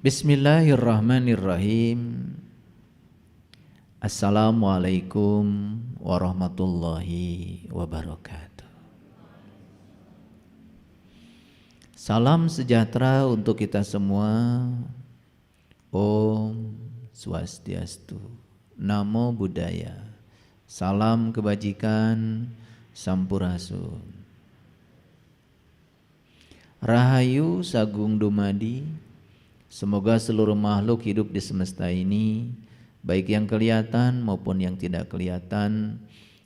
Bismillahirrahmanirrahim. Assalamualaikum warahmatullahi wabarakatuh. Salam sejahtera untuk kita semua. Om Swastiastu, Namo Buddhaya, salam kebajikan, Sampurasun. Rahayu Sagung Dumadi. Semoga seluruh makhluk hidup di semesta ini, baik yang kelihatan maupun yang tidak kelihatan,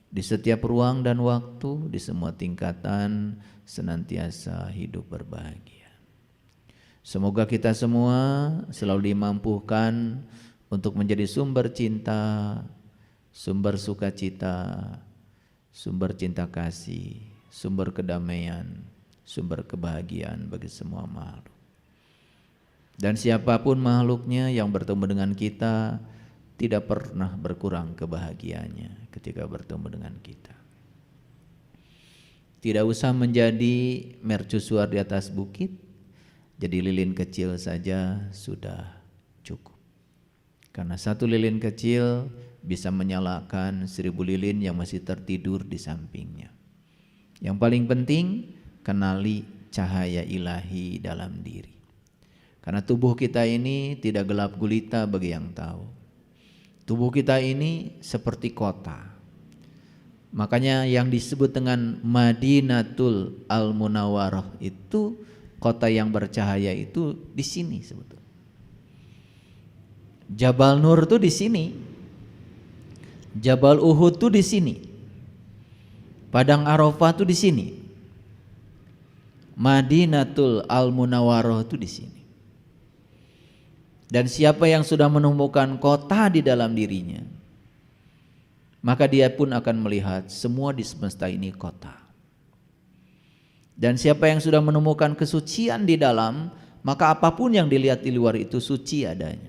di setiap ruang dan waktu, di semua tingkatan, senantiasa hidup berbahagia. Semoga kita semua selalu dimampukan untuk menjadi sumber cinta, sumber sukacita, sumber cinta kasih, sumber kedamaian, sumber kebahagiaan bagi semua makhluk. Dan siapapun makhluknya yang bertemu dengan kita tidak pernah berkurang kebahagiaannya ketika bertemu dengan kita. Tidak usah menjadi mercusuar di atas bukit, jadi lilin kecil saja sudah cukup. Karena satu lilin kecil bisa menyalakan 1000 lilin yang masih tertidur di sampingnya. Yang paling penting, kenali cahaya ilahi dalam diri. Karena tubuh kita ini tidak gelap gulita bagi yang tahu. Tubuh kita ini seperti kota. Makanya yang disebut dengan Madinatul Al-Munawwarah itu kota yang bercahaya itu di sini sebetulnya. Jabal Nur itu di sini. Jabal Uhud itu di sini. Padang Arafah itu di sini. Madinatul Al-Munawwarah itu di sini. Dan siapa yang sudah menemukan kota di dalam dirinya, maka dia pun akan melihat semua di semesta ini kota. Dan siapa yang sudah menemukan kesucian di dalam, maka apapun yang dilihat di luar itu suci adanya.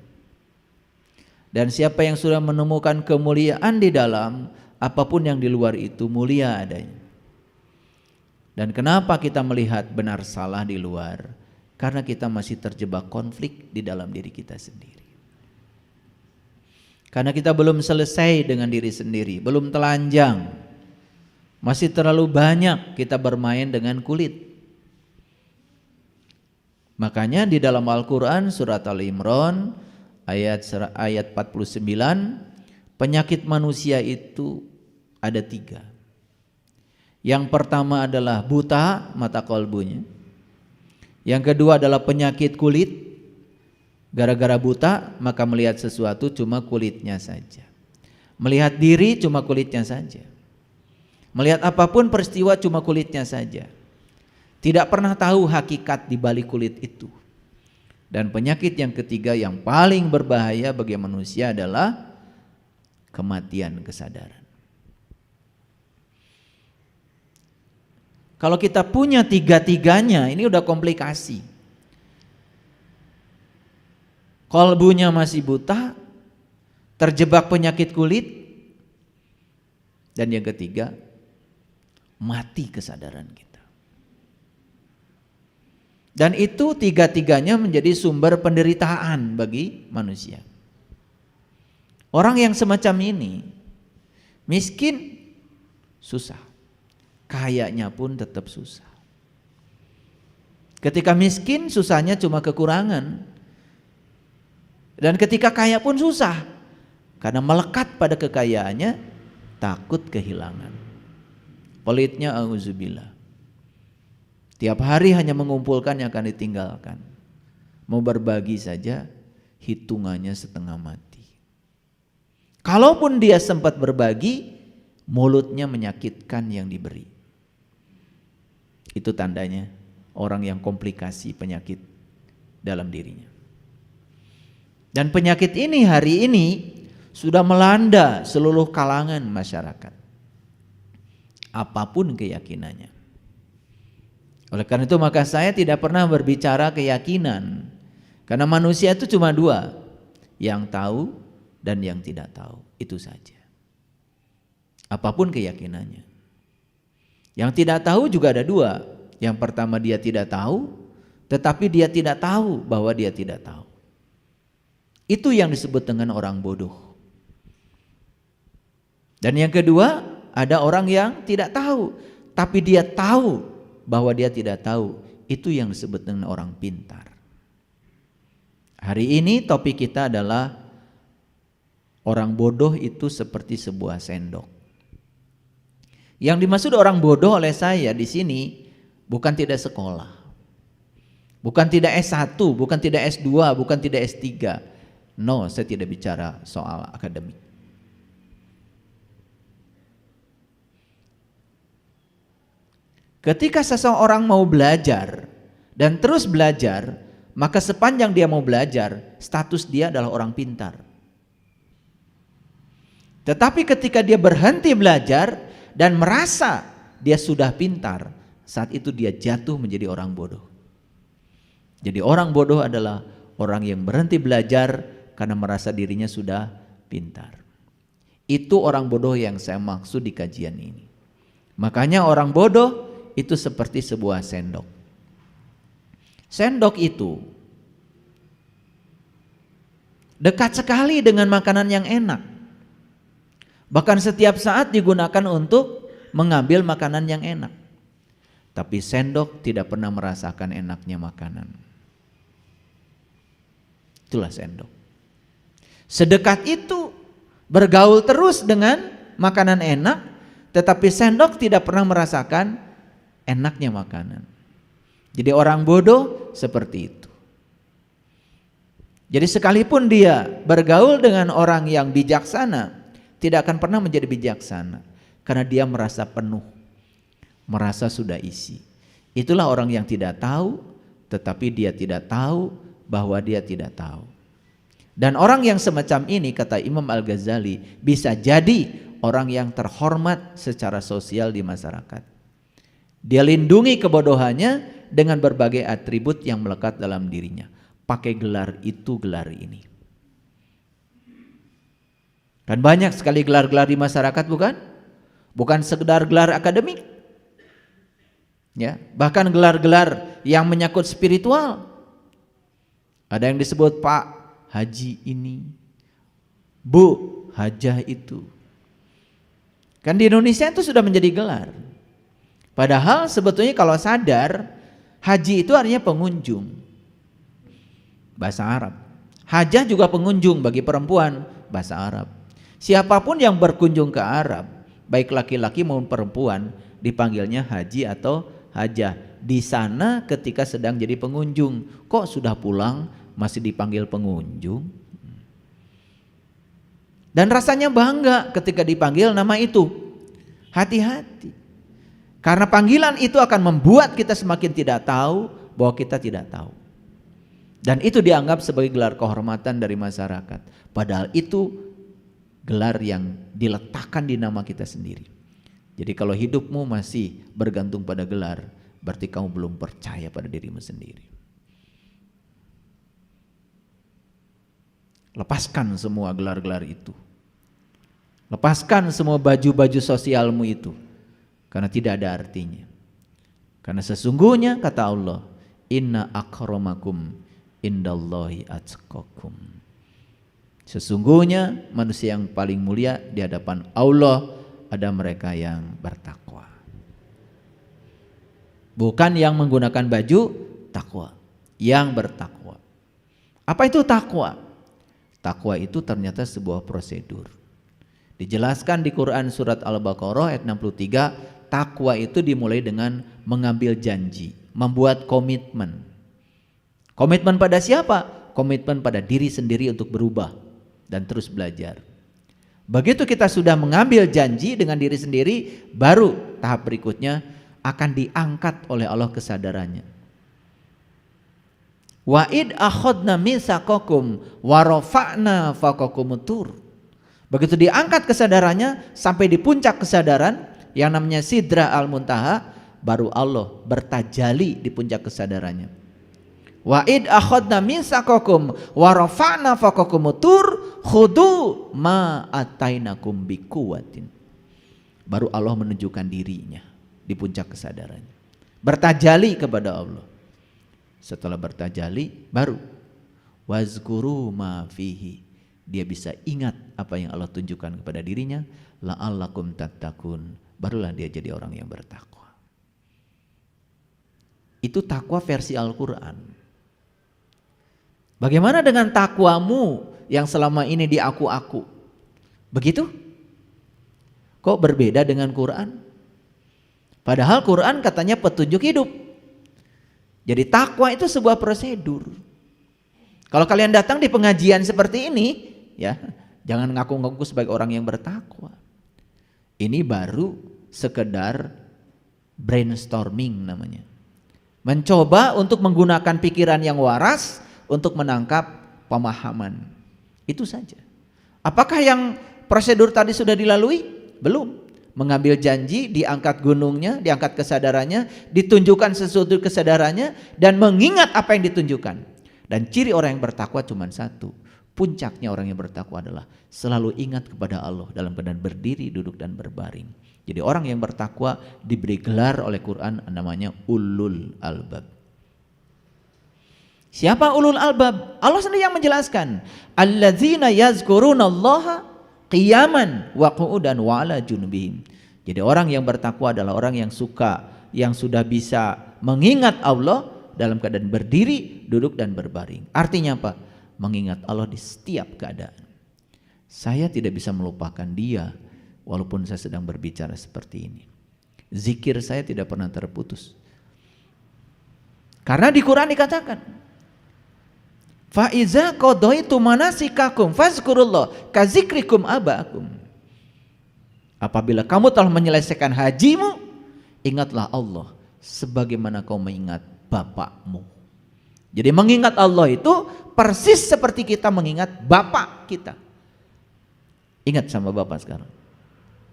Dan siapa yang sudah menemukan kemuliaan di dalam, apapun yang di luar itu mulia adanya. Dan kenapa kita melihat benar salah di luar? Karena kita masih terjebak konflik di dalam diri kita sendiri. Karena kita belum selesai dengan diri sendiri, belum telanjang. Masih terlalu banyak kita bermain dengan kulit. Makanya di dalam Al-Quran surat Al-Imran ayat 49, penyakit manusia itu ada 3. Yang pertama adalah buta mata kolbunya. Yang kedua adalah penyakit kulit. Gara-gara buta maka melihat sesuatu cuma kulitnya saja. Melihat diri cuma kulitnya saja. Melihat apapun peristiwa cuma kulitnya saja. Tidak pernah tahu hakikat di balik kulit itu. Dan penyakit yang ketiga yang paling berbahaya bagi manusia adalah kematian kesadaran. Kalau kita punya 3-tiganya, ini udah komplikasi. Kolbunya masih buta, terjebak penyakit kulit, dan yang ketiga, mati kesadaran kita. Dan itu 3-tiganya menjadi sumber penderitaan bagi manusia. Orang yang semacam ini, miskin, susah. Kayaknya pun tetap susah. Ketika miskin susahnya cuma kekurangan. Dan ketika kaya pun susah. Karena melekat pada kekayaannya takut kehilangan. Pelitnya auzubillah. Tiap hari hanya mengumpulkan yang akan ditinggalkan. Mau berbagi saja hitungannya setengah mati. Kalaupun dia sempat berbagi, mulutnya menyakitkan yang diberi. Itu tandanya orang yang komplikasi penyakit dalam dirinya. Dan penyakit ini hari ini sudah melanda seluruh kalangan masyarakat. Apapun keyakinannya. Oleh karena itu maka saya tidak pernah berbicara keyakinan. Karena manusia itu cuma 2. Yang tahu dan yang tidak tahu. Itu saja. Apapun keyakinannya. Yang tidak tahu juga ada 2. Yang pertama dia tidak tahu, tetapi dia tidak tahu bahwa dia tidak tahu. Itu yang disebut dengan orang bodoh. Dan yang kedua, ada orang yang tidak tahu, tapi dia tahu bahwa dia tidak tahu. Itu yang disebut dengan orang pintar. Hari ini topik kita adalah orang bodoh itu seperti sebuah sendok. Yang dimaksud orang bodoh oleh saya di sini bukan tidak sekolah. Bukan tidak S1, bukan tidak S2, bukan tidak S3. No, saya tidak bicara soal akademik. Ketika seseorang mau belajar dan terus belajar, maka sepanjang dia mau belajar, status dia adalah orang pintar. Tetapi ketika dia berhenti belajar dan merasa dia sudah pintar, saat itu dia jatuh menjadi orang bodoh. Jadi orang bodoh adalah orang yang berhenti belajar karena merasa dirinya sudah pintar. Itu orang bodoh yang saya maksud di kajian ini. Makanya orang bodoh itu seperti sebuah sendok. Sendok itu dekat sekali dengan makanan yang enak. Bahkan setiap saat digunakan untuk mengambil makanan yang enak. Tapi sendok tidak pernah merasakan enaknya makanan. Itulah sendok. Sedekat itu bergaul terus dengan makanan enak, tetapi sendok tidak pernah merasakan enaknya makanan. Jadi orang bodoh seperti itu. Jadi sekalipun dia bergaul dengan orang yang bijaksana, tidak akan pernah menjadi bijaksana karena dia merasa penuh, merasa sudah isi. Itulah orang yang tidak tahu, tetapi dia tidak tahu bahwa dia tidak tahu. Dan orang yang semacam ini, kata Imam Al-Ghazali, bisa jadi orang yang terhormat secara sosial di masyarakat. Dia lindungi kebodohannya dengan berbagai atribut yang melekat dalam dirinya. Pakai gelar itu, gelar ini. Kan banyak sekali gelar-gelar di masyarakat, bukan? Bukan sekedar gelar akademik. Ya, bahkan gelar-gelar yang menyangkut spiritual. Ada yang disebut Pak Haji ini, Bu Hajah itu. Kan di Indonesia itu sudah menjadi gelar. Padahal sebetulnya kalau sadar, haji itu artinya pengunjung. Bahasa Arab. Hajah juga pengunjung bagi perempuan, bahasa Arab. Siapapun yang berkunjung ke Arab, baik laki-laki maupun perempuan, dipanggilnya haji atau hajah. Di sana ketika sedang jadi pengunjung, kok sudah pulang masih dipanggil pengunjung? Dan rasanya bangga ketika dipanggil nama itu. Hati-hati, karena panggilan itu akan membuat kita semakin tidak tahu bahwa kita tidak tahu. Dan itu dianggap sebagai gelar kehormatan dari masyarakat. Padahal itu gelar yang diletakkan di nama kita sendiri. Jadi kalau hidupmu masih bergantung pada gelar, berarti kamu belum percaya pada dirimu sendiri. Lepaskan semua gelar-gelar itu. Lepaskan semua baju-baju sosialmu itu, karena tidak ada artinya. Karena sesungguhnya kata Allah, inna akramakum indallahi atqakum. Sesungguhnya manusia yang paling mulia di hadapan Allah ada mereka yang bertakwa. Bukan yang menggunakan baju takwa, yang bertakwa. Apa itu takwa? Takwa itu ternyata sebuah prosedur. Dijelaskan di Quran surat Al-Baqarah ayat 63, takwa itu dimulai dengan mengambil janji, membuat komitmen. Komitmen pada siapa? Komitmen pada diri sendiri untuk berubah dan terus belajar. Begitu kita sudah mengambil janji dengan diri sendiri, baru tahap berikutnya akan diangkat oleh Allah kesadarannya. Wa id akhadna mitsaqakum wa rafa'na fawqakumut tur. Begitu diangkat kesadarannya sampai di puncak kesadaran yang namanya Sidra al-Muntaha, baru Allah bertajali di puncak kesadarannya. Wa id akhadna mitsaqakum wa rafa'na fawqakumut tur khudu ma atainakum biquwatin. Baru Allah menunjukkan dirinya di puncak kesadarannya. Bertajali kepada Allah. Setelah bertajali baru wazkuru ma fihi. Dia bisa ingat apa yang Allah tunjukkan kepada dirinya, la'allakum tattaqun. Barulah dia jadi orang yang bertakwa. Itu takwa versi Al-Quran. Bagaimana dengan takwamu yang selama ini diaku-aku? Begitu? Kok berbeda dengan Quran? Padahal Quran katanya petunjuk hidup. Jadi takwa itu sebuah prosedur. Kalau kalian datang di pengajian seperti ini, ya, jangan ngaku-ngaku sebagai orang yang bertakwa. Ini baru sekedar brainstorming namanya. Mencoba untuk menggunakan pikiran yang waras untuk menangkap pemahaman. Itu saja. Apakah yang prosedur tadi sudah dilalui? Belum. Mengambil janji, diangkat gunungnya, diangkat kesadarannya, ditunjukkan sesuatu kesadarannya, dan mengingat apa yang ditunjukkan. Dan ciri orang yang bertakwa cuma satu. Puncaknya orang yang bertakwa adalah selalu ingat kepada Allah dalam keadaan berdiri, duduk, dan berbaring. Jadi orang yang bertakwa diberi gelar oleh Quran namanya ulul albab. Siapa ulul albab? Allah sendiri yang menjelaskan. Alladzina yazkurunallaha qiyaman wa qu'udan wa ala junubihim. Jadi orang yang bertakwa adalah orang yang sudah bisa mengingat Allah dalam keadaan berdiri, duduk, dan berbaring. Artinya apa? Mengingat Allah di setiap keadaan. Saya tidak bisa melupakan dia walaupun saya sedang berbicara seperti ini. Zikir saya tidak pernah terputus. Karena di Quran dikatakan, fa iza qadaitu manasikakum fazkurullah kazikrikum abaakum. Apabila kamu telah menyelesaikan hajimu, ingatlah Allah sebagaimana kau mengingat bapakmu. Jadi mengingat Allah itu persis seperti kita mengingat bapak kita. Ingat sama bapak sekarang.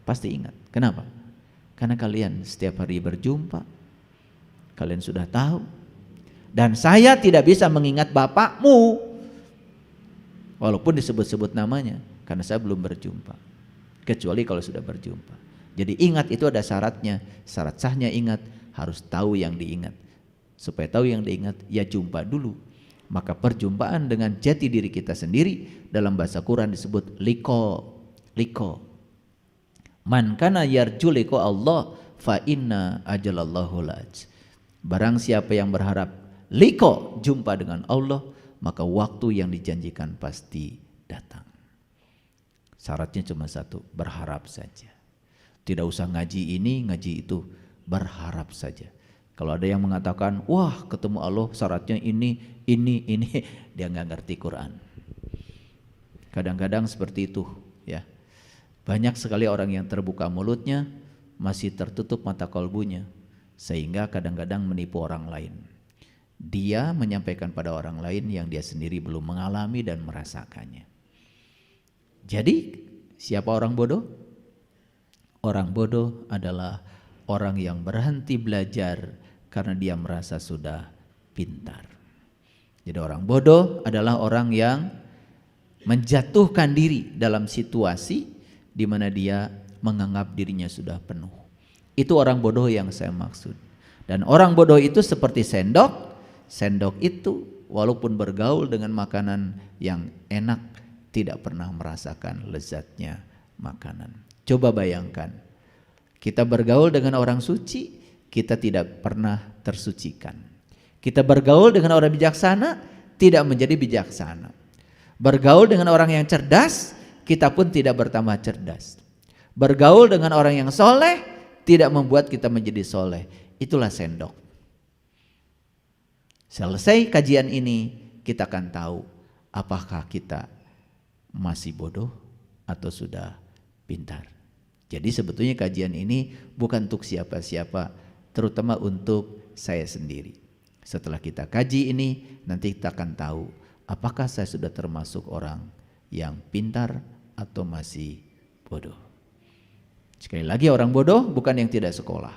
Pasti ingat. Kenapa? Karena kalian setiap hari berjumpa. Kalian sudah tahu. Dan saya tidak bisa mengingat bapakmu walaupun disebut-sebut namanya, karena saya belum berjumpa, kecuali kalau sudah berjumpa. Jadi ingat itu ada syaratnya. Syarat sahnya ingat harus tahu yang diingat. Supaya tahu yang diingat, ya jumpa dulu. Maka perjumpaan dengan jati diri kita sendiri dalam bahasa Quran disebut liko. Man kana yarju liqa Allah fa inna ajalallahu laj. Barang siapa yang berharap liko, jumpa dengan Allah, maka waktu yang dijanjikan pasti datang. Syaratnya cuma satu, berharap saja. Tidak usah ngaji ini, ngaji itu, berharap saja. Kalau ada yang mengatakan, wah ketemu Allah syaratnya ini, dia nggak ngerti Quran. Kadang-kadang seperti itu, ya. Banyak sekali orang yang terbuka mulutnya, masih tertutup mata kolbunya, sehingga kadang-kadang menipu orang lain. Dia menyampaikan pada orang lain yang dia sendiri belum mengalami dan merasakannya. Jadi siapa orang bodoh? Orang bodoh adalah orang yang berhenti belajar karena dia merasa sudah pintar. Jadi orang bodoh adalah orang yang menjatuhkan diri dalam situasi di mana dia menganggap dirinya sudah penuh. Itu orang bodoh yang saya maksud. Dan orang bodoh itu seperti sendok. Sendok itu walaupun bergaul dengan makanan yang enak, tidak pernah merasakan lezatnya makanan. Coba bayangkan, kita bergaul dengan orang suci, kita tidak pernah tersucikan. Kita bergaul dengan orang bijaksana, tidak menjadi bijaksana. Bergaul dengan orang yang cerdas, kita pun tidak bertambah cerdas. Bergaul dengan orang yang soleh, tidak membuat kita menjadi soleh. Itulah sendok. Selesai kajian ini, kita akan tahu apakah kita masih bodoh atau sudah pintar. Jadi sebetulnya kajian ini bukan untuk siapa-siapa, terutama untuk saya sendiri. Setelah kita kaji ini, nanti kita akan tahu apakah saya sudah termasuk orang yang pintar atau masih bodoh. Sekali lagi, orang bodoh bukan yang tidak sekolah,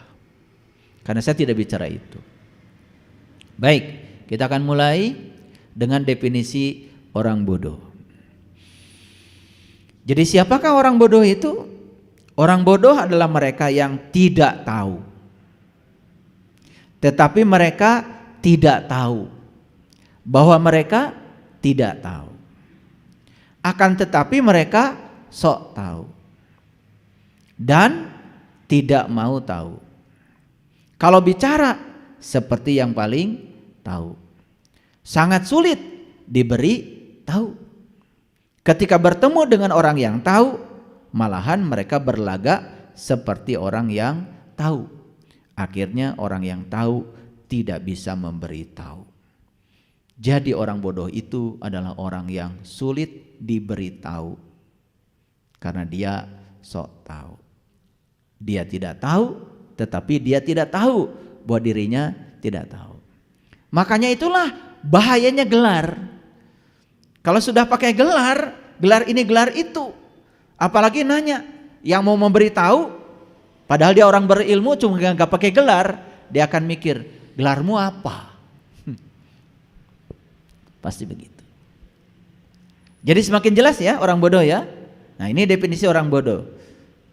karena saya tidak bicara itu. Baik, kita akan mulai dengan definisi orang bodoh. Jadi siapakah orang bodoh itu? Orang bodoh adalah mereka yang tidak tahu. Tetapi mereka tidak tahu bahwa mereka tidak tahu. Akan tetapi mereka sok tahu dan tidak mau tahu. Kalau bicara seperti yang paling tahu. Sangat sulit diberi tahu. Ketika bertemu dengan orang yang tahu, malahan mereka berlagak seperti orang yang tahu. Akhirnya orang yang tahu tidak bisa memberi tahu. Jadi orang bodoh itu adalah orang yang sulit diberitahu karena dia sok tahu. Dia tidak tahu, tetapi dia tidak tahu bahwa dirinya tidak tahu. Makanya itulah bahayanya gelar. Kalau sudah pakai gelar, gelar ini gelar itu, apalagi nanya yang mau memberitahu, padahal dia orang berilmu cuma nggak pakai gelar, dia akan mikir gelarmu apa? Pasti begitu. Jadi semakin jelas ya orang bodoh ya. Nah ini definisi orang bodoh.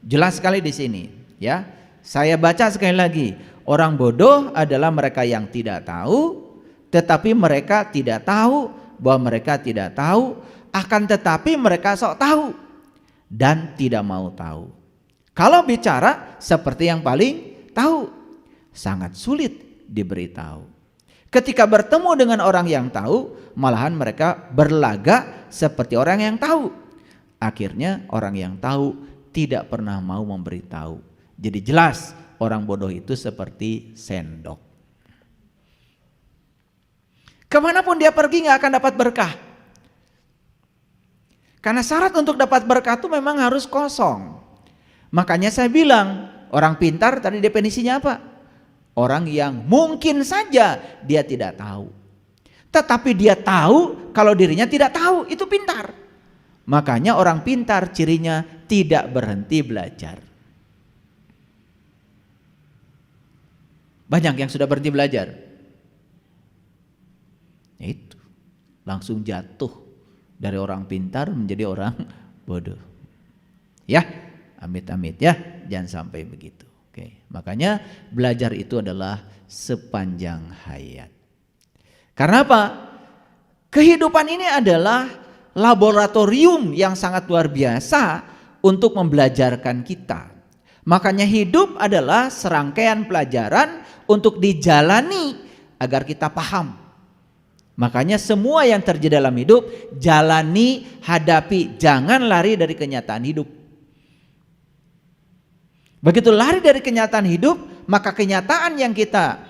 Jelas sekali di sini ya. Saya baca sekali lagi. Orang bodoh adalah mereka yang tidak tahu, tetapi mereka tidak tahu bahwa mereka tidak tahu, akan tetapi mereka sok tahu dan tidak mau tahu. Kalau bicara seperti yang paling tahu, sangat sulit diberitahu. Ketika bertemu dengan orang yang tahu, malahan mereka berlagak seperti orang yang tahu. Akhirnya orang yang tahu tidak pernah mau memberitahu. Jadi jelas orang bodoh itu seperti sendok. Kemanapun dia pergi gak akan dapat berkah. Karena syarat untuk dapat berkah itu memang harus kosong. Makanya saya bilang orang pintar tadi definisinya apa? Orang yang mungkin saja dia tidak tahu, tetapi dia tahu kalau dirinya tidak tahu, itu pintar. Makanya orang pintar cirinya tidak berhenti belajar. Banyak yang sudah berhenti belajar, itu langsung jatuh dari orang pintar menjadi orang bodoh. Ya, amit-amit ya, jangan sampai begitu. Oke, makanya belajar itu adalah sepanjang hayat. Karena apa? Kehidupan ini adalah laboratorium yang sangat luar biasa untuk membelajarkan kita. Makanya hidup adalah serangkaian pelajaran untuk dijalani agar kita paham. Makanya semua yang terjadi dalam hidup jalani, hadapi, jangan lari dari kenyataan hidup. Begitu lari dari kenyataan hidup, maka kenyataan yang kita